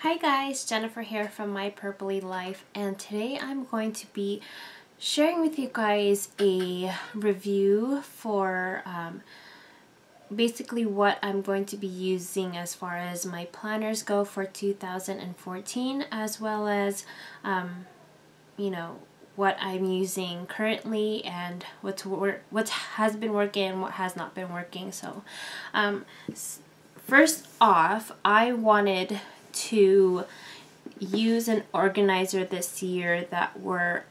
Hi guys, Jennifer here from My Purpley Life, and today I'm going to be sharing with you guys a review for basically what I'm going to be using as far as my planners go for 2014, as well as you know, what I'm using currently and what has been working and what has not been working. So first off, I wanted to use an organizer this year that were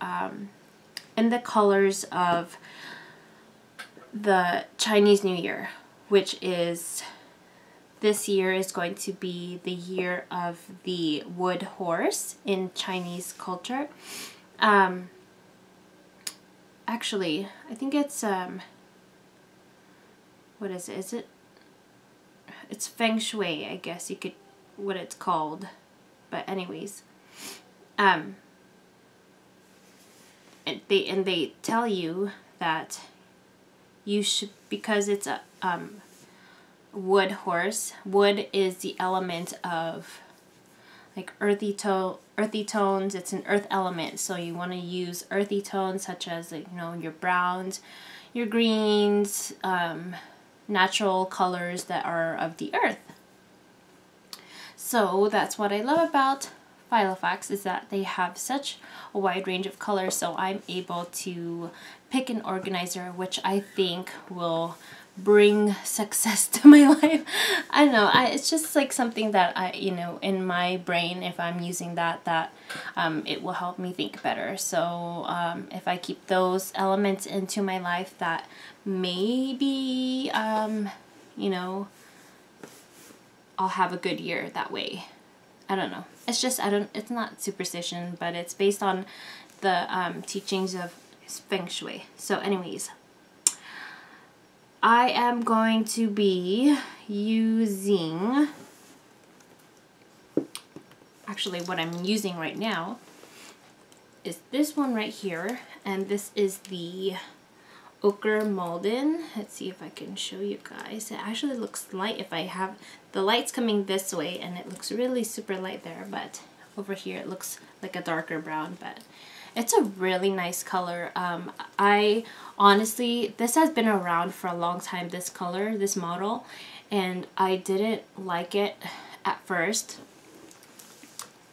in the colors of the Chinese New Year, which is this year is going to be the year of the wood horse in Chinese culture. Actually, I think it's what is it? Is it? It's feng shui, I guess you could, what it's called. But anyways, and they tell you that you should, because it's a wood horse. Wood is the element of like earthy tones. It's an earth element, so you want to use earthy tones such as, like, you know, your browns, your greens, natural colors that are of the earth. So that's what I love about Filofax, is that they have such a wide range of colors, so I'm able to pick an organizer which I think will bring success to my life. I don't know, it's just like something that I, you know, in my brain, if I'm using that it will help me think better. So if I keep those elements into my life, that maybe you know, I'll have a good year that way. I don't know. It's just, it's not superstition, but it's based on the teachings of feng shui. So anyways, I am going to be using, actually what I'm using right now is this one right here, and this is the Ochre Malden. Let's see if I can show you guys. It actually looks light if I have the lights coming this way, and it looks really super light there, but over here it looks like a darker brown, but it's a really nice color. I honestly, this has been around for a long time, this color, this model, and I didn't like it at first.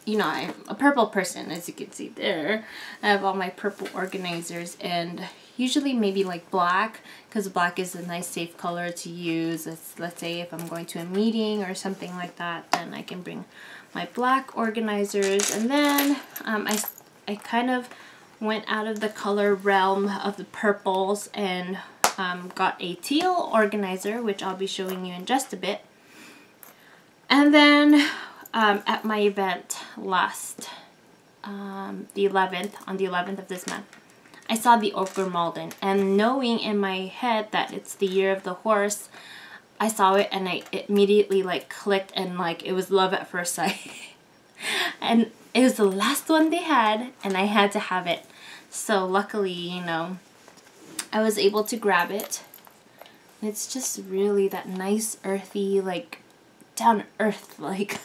You know, I'm a purple person, as you can see there. I have all my purple organizers, and usually maybe like black, because black is a nice safe color to use. Let's say if I'm going to a meeting or something like that, then I can bring my black organizers. And then I kind of went out of the color realm of the purples and got a teal organizer, which I'll be showing you in just a bit. And then at my event last, the 11th, on the 11th of this month, I saw the Ochre Malden, and knowing in my head that it's the year of the horse, I saw it and I immediately like clicked, and like it was love at first sight. And it was the last one they had, and I had to have it. So luckily, you know, I was able to grab it. It's just really that nice earthy, like down earth like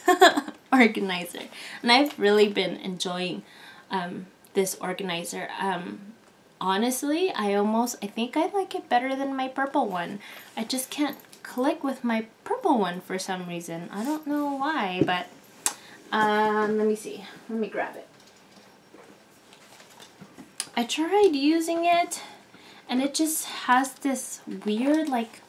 organizer, and I've really been enjoying this organizer. Honestly, I think I like it better than my purple one. I just can't click with my purple one for some reason. I don't know why, but let me see. Let me grab it. I tried using it, and it just has this weird like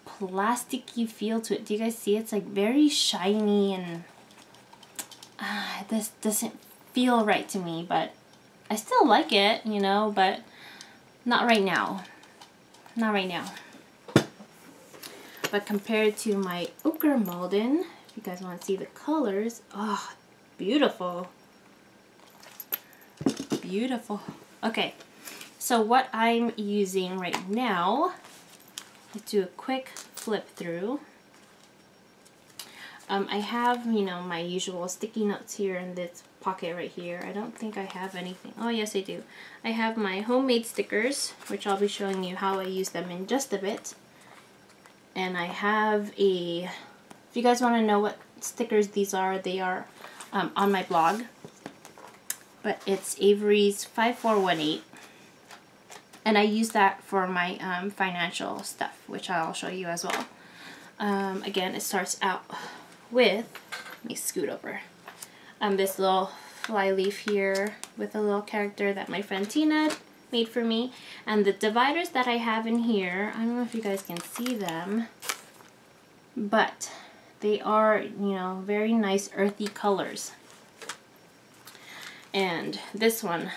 plasticky feel to it. Do you guys see? It's like very shiny, and this doesn't feel right to me, but I still like it, you know, but not right now. Not right now. But compared to my Ochre Malden, if you guys want to see the colors, oh, beautiful. Beautiful. Okay, so what I'm using right now, let's do a quick flip through. I have, you know, my usual sticky notes here in this pocket right here. I don't think I have anything. Oh, yes, I do. I have my homemade stickers, which I'll be showing you how I use them in just a bit. And I have a, if you guys want to know what stickers these are. They are on my blog. But it's Avery's 5418. And I use that for my financial stuff, which I'll show you as well. Again, it starts out with, let me scoot over, this little fly leaf here with a little character that my friend Tina made for me. And the dividers that I have in here, I don't know if you guys can see them, but they are, you know, very nice earthy colors. And this one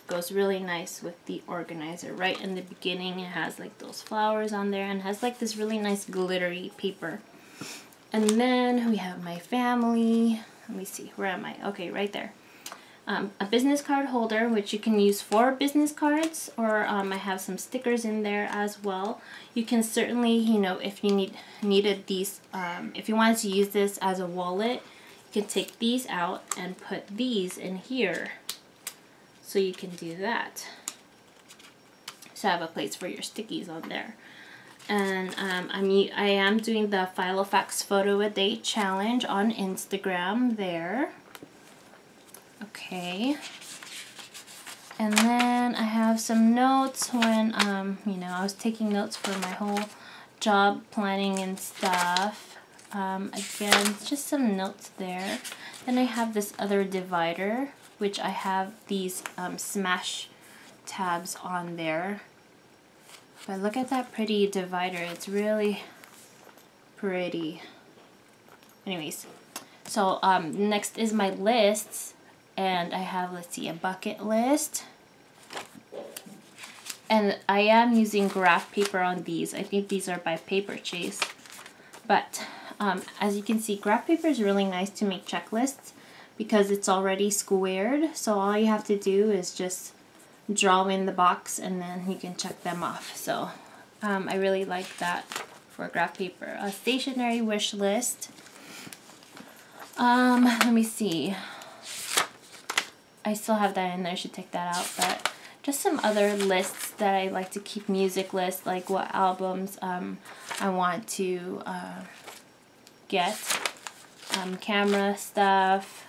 goes really nice with the organizer. Right in the beginning it has like those flowers on there and has like this really nice glittery paper. And then we have my family. Let me see, where am I? Okay, right there. A business card holder, which you can use for business cards, or I have some stickers in there as well. You can certainly, you know, if you needed these, if you wanted to use this as a wallet, you can take these out and put these in here. So you can do that. So have a place for your stickies on there. And I am doing the Filofax photo a day challenge on Instagram there. Okay. And then I have some notes when you know, I was taking notes for my whole job planning and stuff. Again, just some notes there. Then I have this other divider, which I have these smash tabs on there. But look at that pretty divider. It's really pretty. Anyways, so next is my lists. And I have, let's see, a bucket list. And I am using graph paper on these. I think these are by Paper Chase. But as you can see, graph paper is really nice to make checklists because it's already squared. So all you have to do is just draw in the box and then you can check them off. So I really like that for graph paper. A stationery wish list. Let me see. I still have that in there. I should take that out. But just some other lists that I like to keep. Music lists, like what albums I want to get. Camera stuff.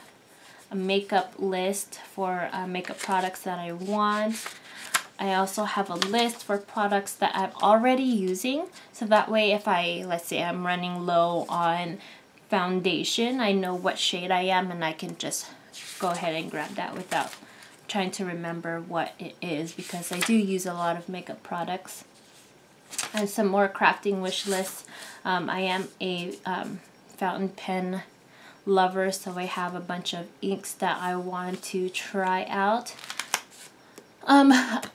A makeup list for makeup products that I want. I also have a list for products that I'm already using. So that way if let's say I'm running low on foundation, I know what shade I am and I can just go ahead and grab that without trying to remember what it is, because I do use a lot of makeup products. And some more crafting wish lists. I am a fountain pen lover, so I have a bunch of inks that I want to try out.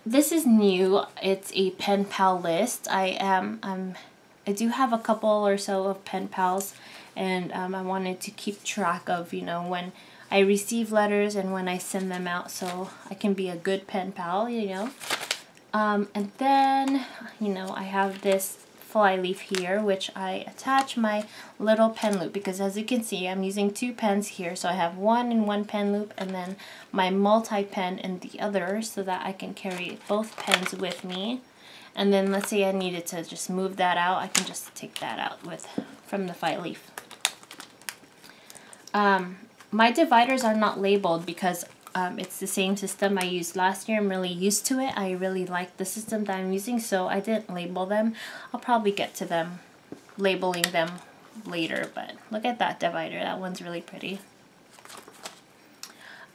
This is new. It's a pen pal list. I do have a couple or so of pen pals, and I wanted to keep track of, you know, when I receive letters and when I send them out, so I can be a good pen pal, you know. And then, you know, I have this fly leaf here, which I attach my little pen loop, because as you can see, I'm using two pens here. So I have one in one pen loop and then my multi-pen in the other, so that I can carry both pens with me. And then let's say I needed to just move that out, I can just take that out from the fly leaf. My dividers are not labeled because it's the same system I used last year. I'm really used to it. I really like the system that I'm using, so I didn't label them. I'll probably get to them, labeling them later, but look at that divider. That one's really pretty.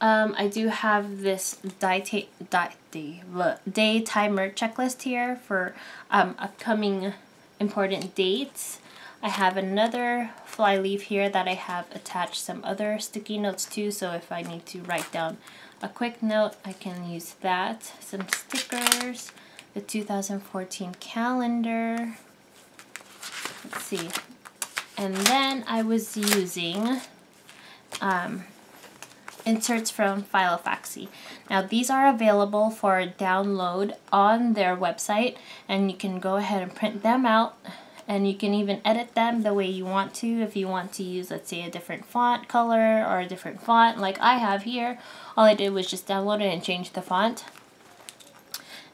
I do have this day timer checklist here for upcoming important dates. I have another fly leaf here that I have attached some other sticky notes to, so if I need to write down a quick note, I can use that. Some stickers, the 2014 calendar. Let's see. And then I was using inserts from Filofax. Now these are available for download on their website, and you can go ahead and print them out. And you can even edit them the way you want to. If you want to use, let's say, a different font color or a different font like I have here, all I did was just download it and change the font.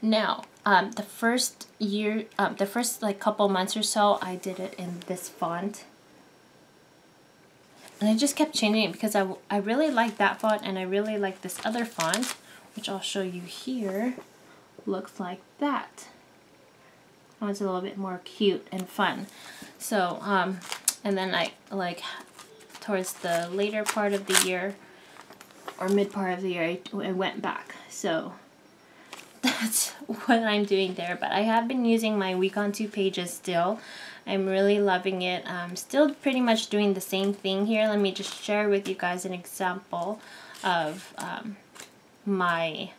Now, the first like couple months or so, I did it in this font. And I just kept changing it because I really like that font and I really like this other font, which I'll show you here. Looks like that. Oh, it's a little bit more cute and fun. So, and then I like towards the later part of the year or mid part of the year, I went back. So that's what I'm doing there. But I have been using my week on 2 pages still. I'm really loving it. I'm still pretty much doing the same thing here. Let me just share with you guys an example of my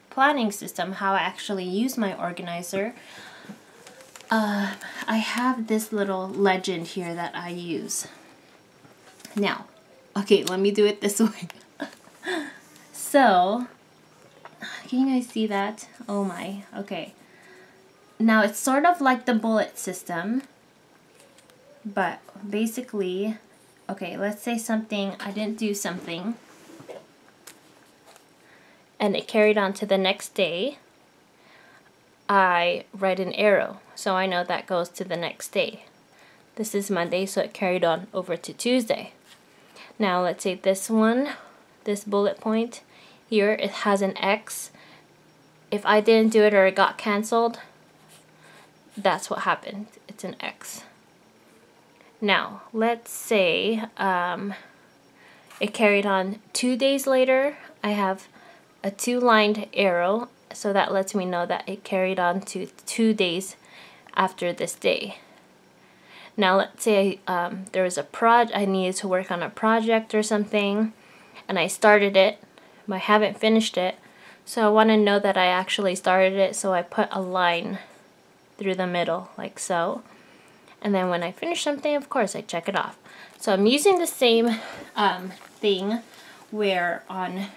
planning system, how I actually use my organizer. I have this little legend here that I use. Now, okay, let me do it this way. So, can you guys see that? Oh my, okay. Now, it's sort of like the bullet system, but basically, okay, let's say something, I didn't do something, and it carried on to the next day. I write an arrow, so I know that goes to the next day. This is Monday, so it carried on over to Tuesday. Now, let's say this one, this bullet point here, it has an X. If I didn't do it or it got canceled, that's what happened. It's an X. Now, let's say it carried on 2 days later. I have a 2-lined arrow, so that lets me know that it carried on to 2 days after this day. Now, let's say there was I needed to work on a project or something, and I started it, but I haven't finished it. So I want to know that I actually started it, so I put a line through the middle, like so. And then when I finish something, of course, I check it off. So I'm using the same thing where on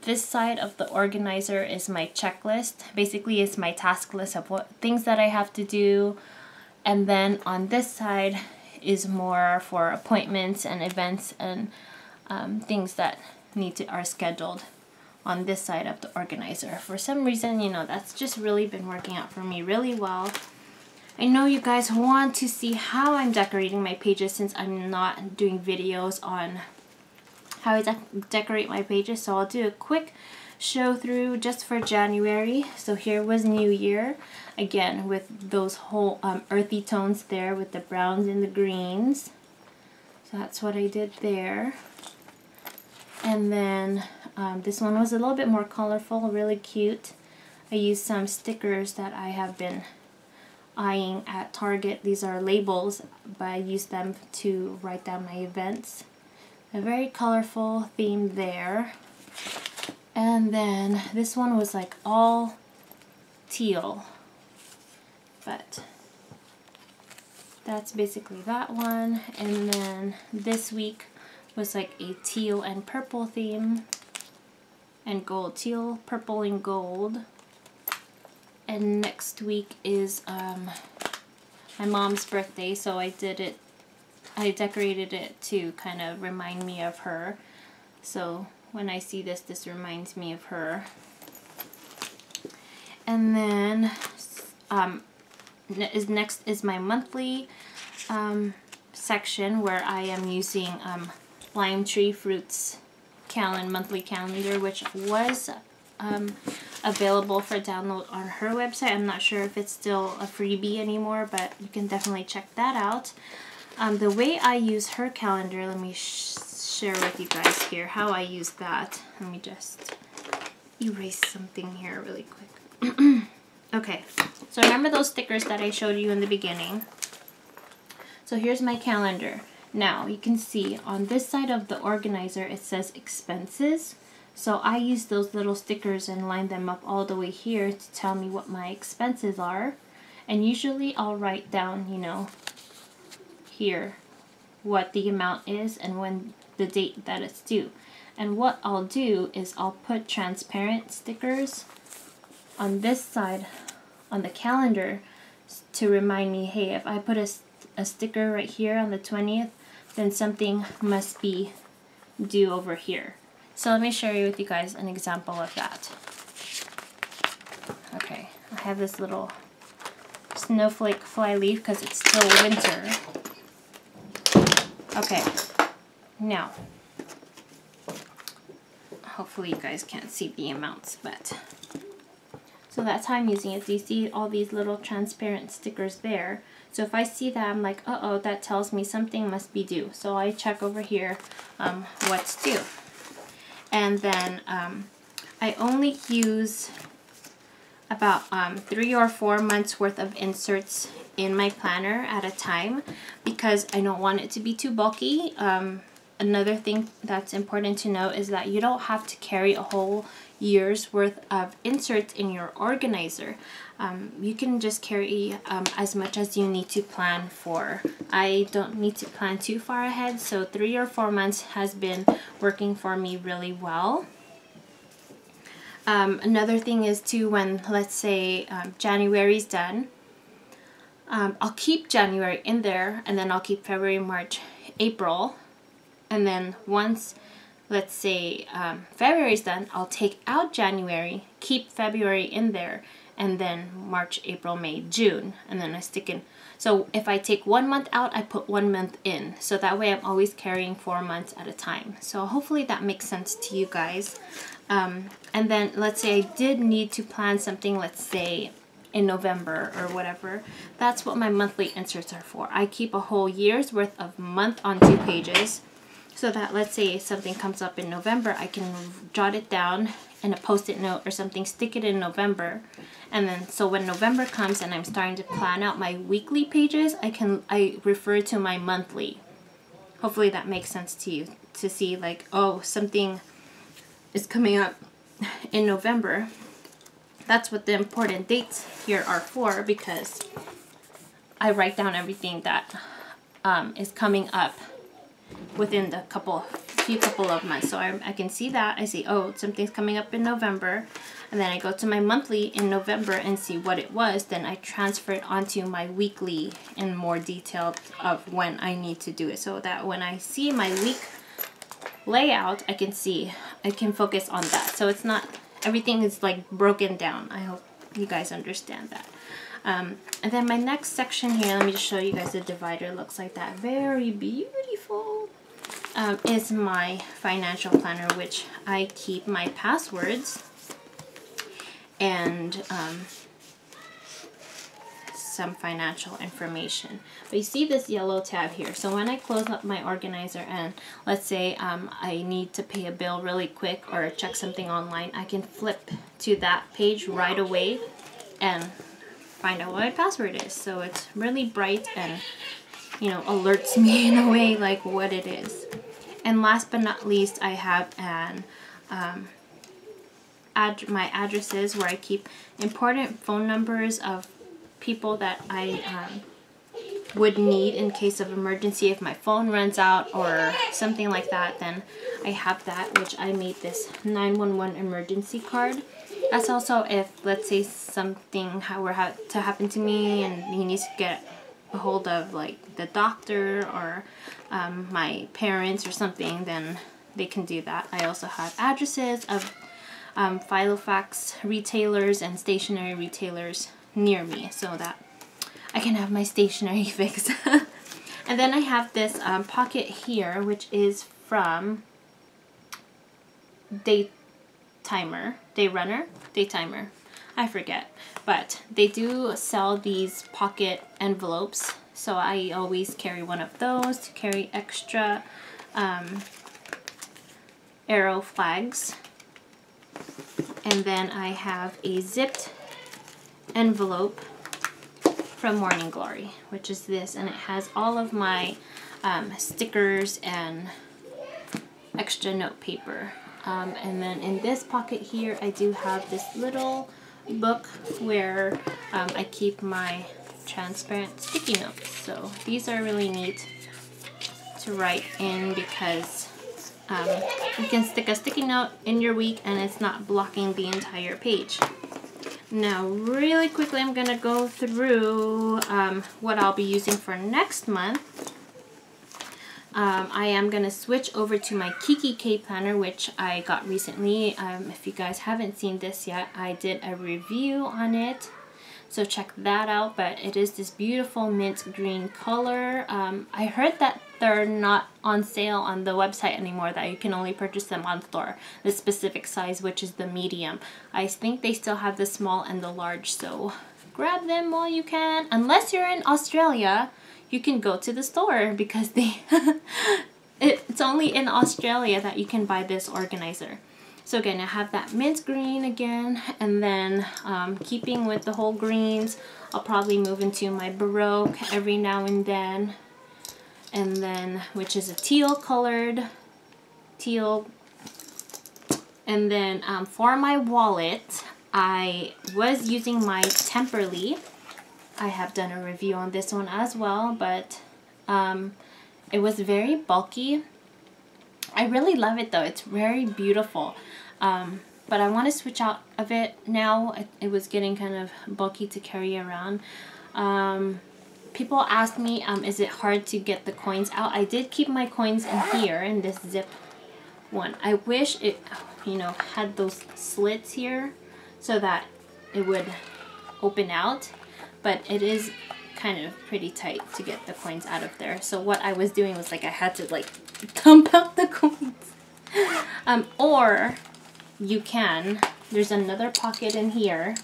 this side of the organizer is my checklist. Basically, it's my task list of what things that I have to do. And then on this side is more for appointments and events and things that are scheduled on this side of the organizer. For some reason, you know, that's just really been working out for me really well. I know you guys want to see how I'm decorating my pages since I'm not doing videos on how I decorate my pages, so I'll do a quick show through just for January. So here was New Year, again with those whole earthy tones there with the browns and the greens. So that's what I did there. And then this one was a little bit more colorful, really cute. I used some stickers that I have been eyeing at Target. These are labels, but I use them to write down my events. A very colorful theme there. And then this one was like all teal, but that's basically that one. And then this week was like a teal and purple theme, and gold, teal, purple, and gold. And next week is my mom's birthday, so I decorated it to kind of remind me of her. So when I see this, this reminds me of her. And then next is my monthly section where I am using Lime Tree Fruits monthly calendar, which was available for download on her website. I'm not sure if it's still a freebie anymore, but you can definitely check that out. The way I use her calendar, let me share with you guys here how I use that. Let me just erase something here really quick. Okay, so remember those stickers that I showed you in the beginning? So here's my calendar. Now you can see on this side of the organizer it says expenses. So I use those little stickers and line them up all the way here to tell me what my expenses are. And usually I'll write down, you know, here what the amount is and when the date that it's due. And what I'll do is I'll put transparent stickers on this side on the calendar to remind me, hey, if I put a sticker right here on the 20th, then something must be due over here. So let me share with you guys an example of that. Okay, I have this little snowflake fly leaf because it's still winter. Okay, Now, hopefully you guys can't see the amounts, but so that's how I'm using it. So you see all these little transparent stickers there. So if I see that, I'm like, uh-oh, that tells me something must be due. So I check over here what's due. And then I only use about 3 or 4 months worth of inserts in my planner at a time because I don't want it to be too bulky. Another thing that's important to know is that you don't have to carry a whole year's worth of inserts in your organizer. You can just carry as much as you need to plan for. I don't need to plan too far ahead, so 3 or 4 months has been working for me really well. Another thing is too, when let's say January's done, I'll keep January in there, and then I'll keep February, March, April. And then once, let's say, February's done, I'll take out January, keep February in there, and then March, April, May, June, and then I stick in. So if I take 1 month out, I put 1 month in. So that way I'm always carrying 4 months at a time. So hopefully that makes sense to you guys. And then let's say I did need to plan something, let's say, in November or whatever. That's what my monthly inserts are for. I keep a whole year's worth of month on 2 pages. So that let's say something comes up in November, I can jot it down in a post-it note or something, stick it in November. And then so when November comes and I'm starting to plan out my weekly pages, I refer to my monthly. Hopefully that makes sense to you, to see like, oh, something is coming up in November. That's what the important dates here are for, because I write down everything that is coming up within the few couple of months. So I can see that. I see, oh, something's coming up in November. And then I go to my monthly in November and see what it was. Then I transfer it onto my weekly in more detail of when I need to do it. So that when I see my week layout, I can focus on that. So it's not, everything is like broken down. I hope you guys understand that. And then my next section here, let me just show you guys the divider. It looks like that. Very beautiful. Is my financial planner, which I keep my passwords and some financial information. But you see this yellow tab here. So when I close up my organizer and let's say I need to pay a bill really quick or check something online, I can flip to that page right away and find out what my password is. So it's really bright and, you know, alerts me in a way like what it is. And last but not least, I have my addresses where I keep important phone numbers of people that I would need in case of emergency. If my phone runs out or something like that, then I have that, which I made this 911 emergency card. That's also if, let's say, something were to happen to me and he needs to get a hold of like the doctor or my parents or something, then they can do that. I also have addresses of Filofax retailers and stationery retailers near me so that I can have my stationery fixed. And then I have this pocket here, which is from Daytimer, I forget, but they do sell these pocket envelopes, so I always carry one of those to carry extra arrow flags. And then I have a zipped envelope from Morning Glory, which is this, and it has all of my stickers and extra note paper. And then in this pocket here, I do have this little book where I keep my transparent sticky notes. So these are really neat to write in because you can stick a sticky note in your week and it's not blocking the entire page. Now really quickly I'm going to go through what I'll be using for next month. I am going to switch over to my kikki-K planner, which I got recently. If you guys haven't seen this yet, I did a review on it, so check that out. But it is this beautiful mint green color. I heard that they're not on sale on the website anymore, that you can only purchase them on store. The specific size, which is the medium. I think they still have the small and the large, so grab them while you can. Unless you're in Australia, you can go to the store because they it's only in Australia that you can buy this organizer. So again, I have that mint green again, and then keeping with the whole greens, I'll probably move into my Baroque every now and then. And then, which is a teal colored, teal. And then for my wallet, I was using my Temperley. I have done a review on this one as well, but it was very bulky. I really love it though, it's very beautiful. But I want to switch out of it now. It was getting kind of bulky to carry around. People asked me, is it hard to get the coins out? I did keep my coins in here in this zip one. I wish it, you know, had those slits here so that it would open out, but it is kind of pretty tight to get the coins out of there. So what I was doing was like I had to like dump out the coins. Or you can, there's another pocket in here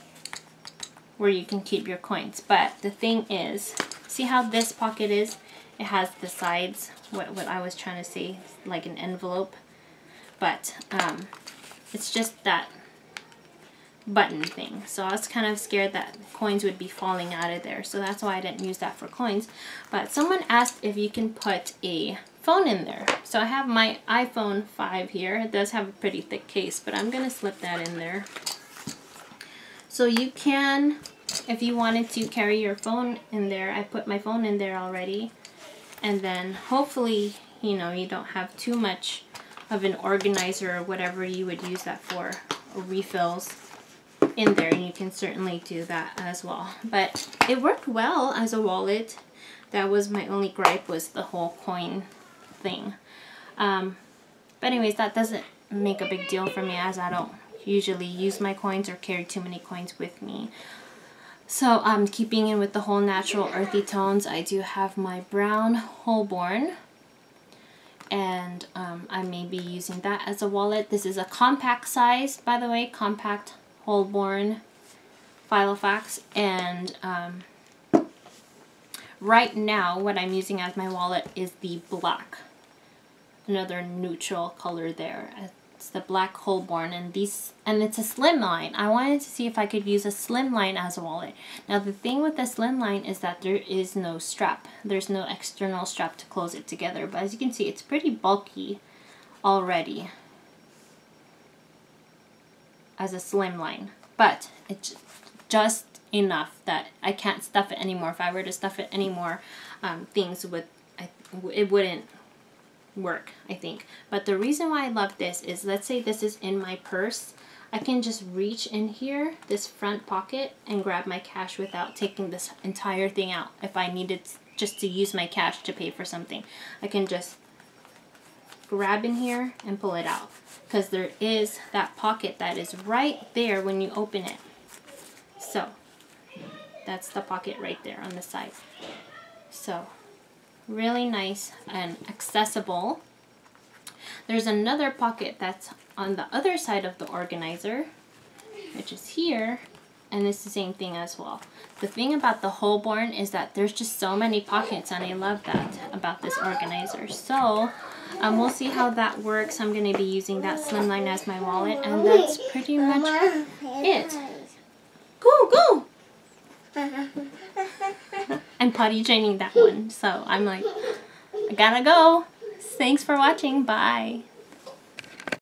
where you can keep your coins. But the thing is, see how this pocket is? It has the sides, what I was trying to say, like an envelope. But it's just that button thing. So I was kind of scared that coins would be falling out of there. So that's why I didn't use that for coins. But someone asked if you can put a phone in there. So I have my iPhone 5 here. It does have a pretty thick case, but I'm going to slip that in there. So you can, if you wanted to carry your phone in there, I put my phone in there already. And then hopefully, you know, you don't have too much of an organizer or whatever you would use that for, or refills in there, and you can certainly do that as well. But it worked well as a wallet. That was my only gripe, was the whole coin thing. But anyways, that doesn't make a big deal for me, as I don't usually use my coins or carry too many coins with me. So keeping in with the whole natural earthy tones, I do have my brown Holborn, and I may be using that as a wallet. This is a compact size, by the way, compact Holborn Filofax, and right now what I'm using as my wallet is the black, another neutral color there. It's the black Holborn, and it's a Slimline. I wanted to see if I could use a Slimline as a wallet. Now the thing with the Slimline is that there is no strap. There's no external strap to close it together, but as you can see, it's pretty bulky already as a Slimline, but it's just enough that I can't stuff it anymore. If I were to stuff it anymore, things would, it wouldn't work, I think. But the reason why I love this is, let's say this is in my purse, I can just reach in here, this front pocket, and grab my cash without taking this entire thing out. If I needed just to use my cash to pay for something, I can just grab in here and pull it out, because there is that pocket that is right there when you open it. So that's the pocket right there on the side. So really nice and accessible. There's another pocket that's on the other side of the organizer, which is here, and it's the same thing as well. The thing about the Holborn is that there's just so many pockets, and I love that about this organizer. So we'll see how that works. I'm going to be using that Slimline as my wallet, and that's pretty much it. Go! I'm potty training that one, so I'm like, I gotta go. Thanks for watching. Bye.